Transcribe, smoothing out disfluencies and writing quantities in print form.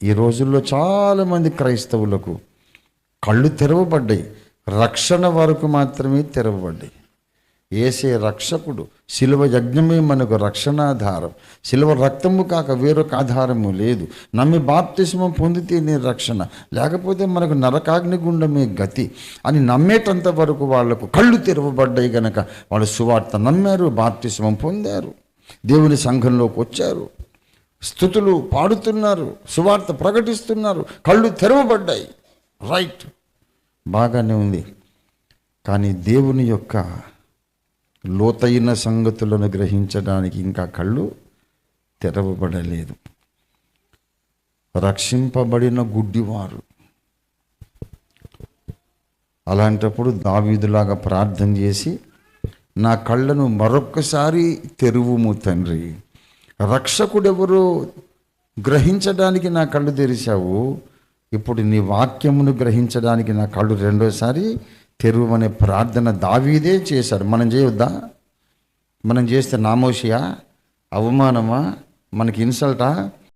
ఈ రోజుల్లో చాలామంది క్రైస్తవులకు కళ్ళు తెరవబడ్డాయి, రక్షణ వరకు మాత్రమే తెరవబడ్డాయి. యేసే రక్షకుడు, శిలువ యజ్ఞమే మనకు రక్షణాధారం. శిలువ రక్తము కాక వేరొక ఆధారము లేదు. నమ్మి బాప్తిస్మం పొందితేనే రక్షణ, లేకపోతే మనకు నరకాగ్ని గుండమే గతి అని నమ్మేటంత వరకు వాళ్లకు కళ్ళు తెరవబడ్డాయి. గనక వాళ్ళు సువార్త నమ్మారు, బాప్తిస్మం పొందారు, దేవుని సంఘంలోకి వచ్చారు, స్తుతులు పాడుతున్నారు, సువార్త ప్రకటిస్తున్నారు, కళ్ళు తెరవబడ్డాయి. రైట్, బాగానే ఉంది. కానీ దేవుని యొక్క లోతైన సంగతులను గ్రహించడానికి ఇంకా కళ్ళు తెరవబడలేదు. రక్షింపబడిన గుడ్డివారు అలాంటప్పుడు దావీదులాగా ప్రార్థన చేసి, నా కళ్ళను మరొక్కసారి తెరువుము తండ్రి, రక్షకుడెవరో గ్రహించడానికి నా కళ్ళు తెరిచావు, ఇప్పుడు నీ వాక్యమును గ్రహించడానికి నా కళ్ళు రెండోసారి తెరువమనే ప్రార్థన దావీదే చేశాడు. మనం చేయొద్దా? మనం చేస్తే నామోషియా, అవమానమా, మనకి ఇన్సల్టా?